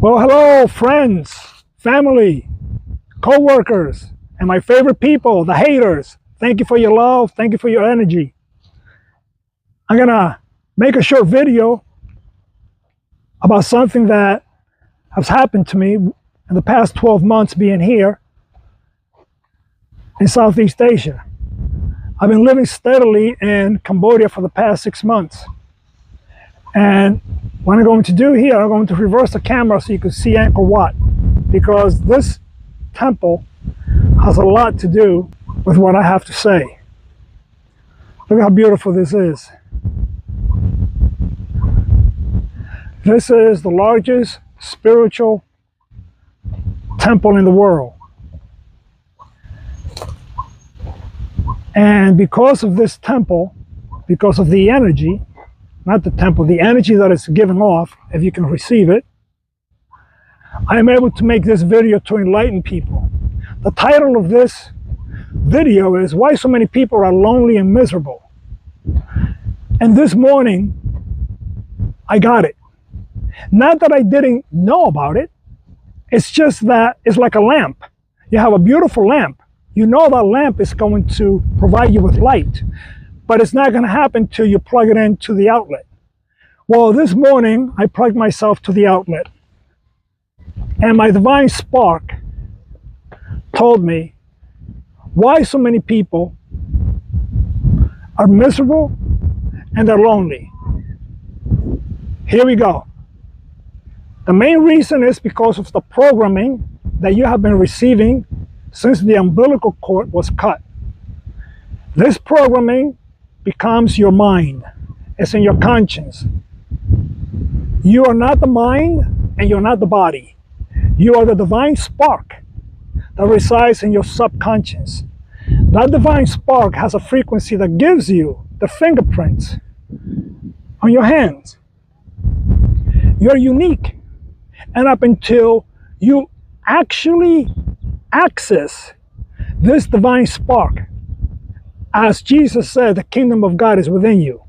Well, hello, friends, family, co-workers, and my favorite people, the haters. Thank you for your love. Thank you for your energy. I'm going to make a short video about something that has happened to me in the past 12 months being here in Southeast Asia. I've been living steadily in Cambodia for the past 6 months. And what I'm going to do here, I'm going to reverse the camera so you can see Angkor Wat, because this temple has a lot to do with what I have to say. Look how beautiful this is. This is the largest spiritual temple in the world. And because of this temple, because of the energy, not the temple, the energy that is given off, if you can receive it, I am able to make this video to enlighten people. The title of this video is Why So Many People Are Lonely and Miserable. And this morning, I got it. Not that I didn't know about it, it's just that it's like a lamp. You have a beautiful lamp. You know that lamp is going to provide you with light, but it's not going to happen till you plug it into the outlet. Well, this morning, I plugged myself to the outlet, and my divine spark told me why so many people are miserable and they're lonely. Here we go. The main reason is because of the programming that you have been receiving since the umbilical cord was cut. This programming becomes your mind. It's in your conscience. You are not the mind and you're not the body. You are the divine spark that resides in your subconscious. That divine spark has a frequency that gives you the fingerprints on your hands. You're unique. And up until you actually access this divine spark, as Jesus said, the kingdom of God is within you.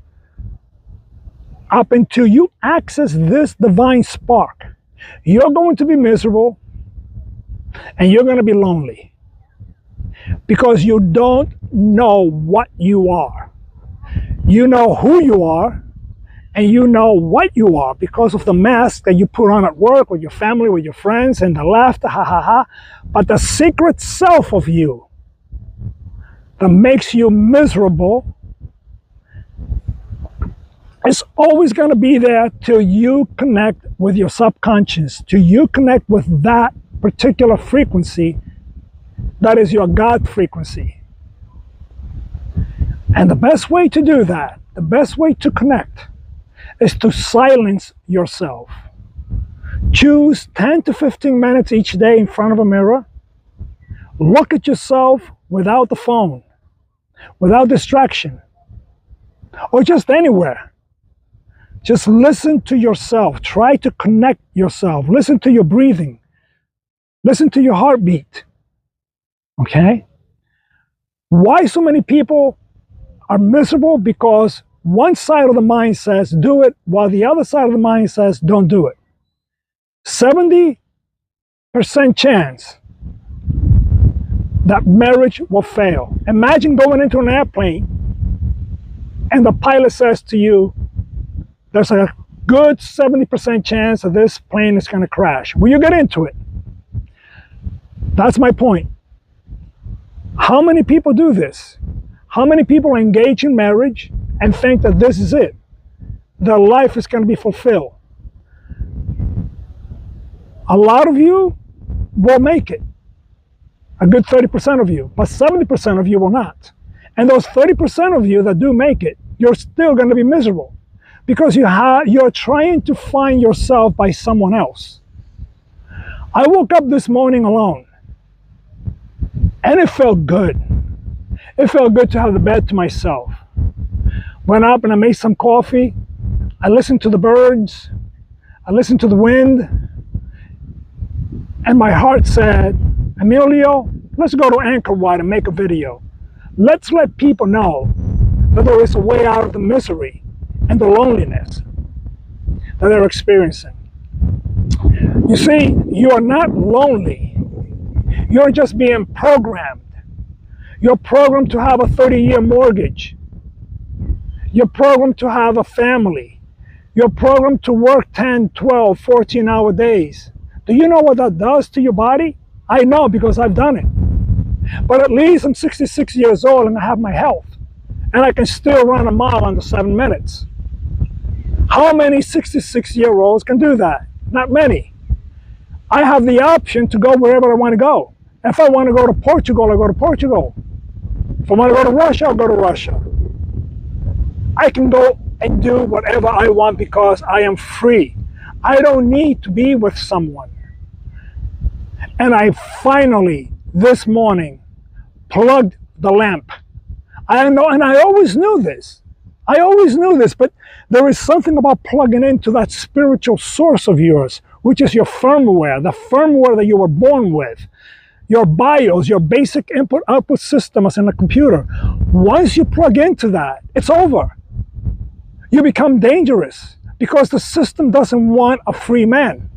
Up until you access this divine spark, you're going to be miserable and you're going to be lonely because you don't know what you are. You know who you are and you know what you are because of the mask that you put on at work with your family, with your friends, and the laughter, ha ha ha. But the secret self of you that makes you miserable is always going to be there till you connect with your subconscious, till you connect with that particular frequency that is your God frequency. And the best way to do that, the best way to connect, is to silence yourself. Choose 10 to 15 minutes each day in front of a mirror. Look at yourself without the phone, without distraction, or just anywhere. Just listen to yourself. Try to connect yourself. Listen to your breathing. Listen to your heartbeat. Okay? Why so many people are miserable? Because one side of the mind says do it, while the other side of the mind says don't do it. 70% chance that marriage will fail. Imagine going into an airplane and the pilot says to you, there's a good 70% chance that this plane is going to crash. Will you get into it? That's my point. How many people do this? How many people engage in marriage and think that this is it? Their life is going to be fulfilled. A lot of you will make it. A good 30% of you, but 70% of you will not. And those 30% of you that do make it, you're still going to be miserable because you're trying to find yourself by someone else. I woke up this morning alone and it felt good. It felt good to have the bed to myself. Went up and I made some coffee. I listened to the birds. I listened to the wind. And my heart said, Emilio, let's go to Angkor Wat and make a video. Let's let people know that there is a way out of the misery and the loneliness that they're experiencing. You see, you are not lonely. You're just being programmed. You're programmed to have a 30-year mortgage. You're programmed to have a family. You're programmed to work 10, 12, 14-hour days. Do you know what that does to your body? I know because I've done it. But at least I'm 66 years old and I have my health. And I can still run a mile under 7 minutes. How many 66-year-olds can do that? Not many. I have the option to go wherever I want to go. If I want to go to Portugal, I go to Portugal. If I want to go to Russia, I'll go to Russia. I can go and do whatever I want because I am free. I don't need to be with someone. And I finally, this morning, plugged the lamp. I know, and I always knew this. But there is something about plugging into that spiritual source of yours, which is your firmware, the firmware that you were born with. Your BIOS, your basic input-output system as in a computer. Once you plug into that, it's over. You become dangerous because the system doesn't want a free man.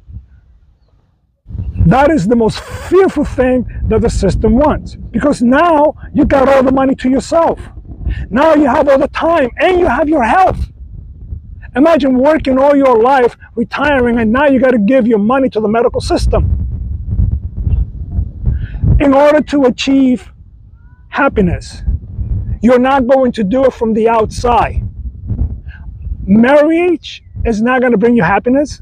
That is the most fearful thing that the system wants, because now you got all the money to yourself. Now you have all the time and you have your health. Imagine working all your life, retiring, and now you got to give your money to the medical system. In order to achieve happiness, you're not going to do it from the outside. Marriage is not going to bring you happiness.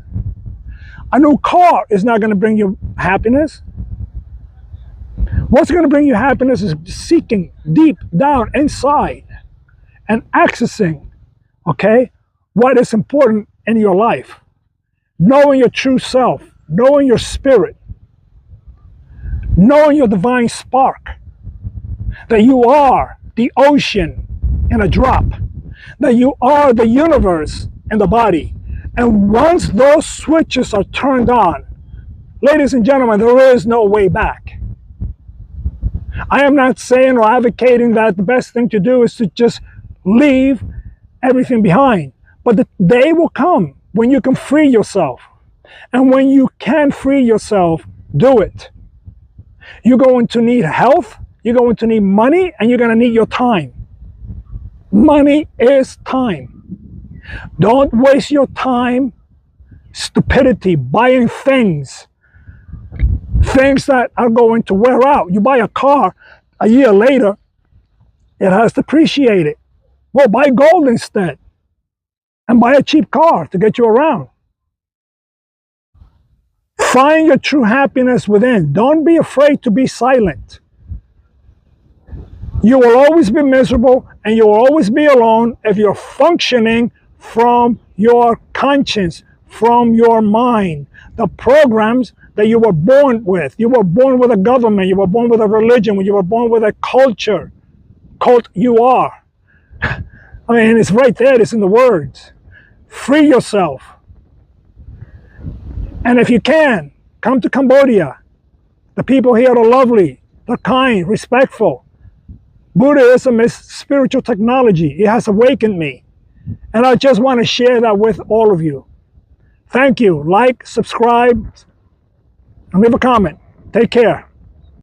A new car is not going to bring you happiness. What's going to bring you happiness is seeking deep down inside and accessing, what is important in your life. Knowing your true self, knowing your spirit, knowing your divine spark, that you are the ocean in a drop, that you are the universe in the body. And once those switches are turned on, ladies and gentlemen, there is no way back. I am not saying or advocating that the best thing to do is to just leave everything behind. But the day will come when you can free yourself. And when you can free yourself, do it. You're going to need health, you're going to need money, and you're going to need your time. Money is time. Don't waste your time, stupidity, buying things that are going to wear out. You buy a car, a year later, it has depreciated. Well, buy gold instead and buy a cheap car to get you around. Find your true happiness within. Don't be afraid to be silent. You will always be miserable and you will always be alone if you're functioning from your conscience, from your mind. The programs that you were born with. You were born with a government. You were born with a religion. You were born with a culture. Cult you are. I mean, it's right there. It's in the words. Free yourself. And if you can, come to Cambodia. The people here are lovely. They're kind, respectful. Buddhism is spiritual technology. It has awakened me. And I just want to share that with all of you. Thank you. Like, subscribe, and leave a comment. Take care.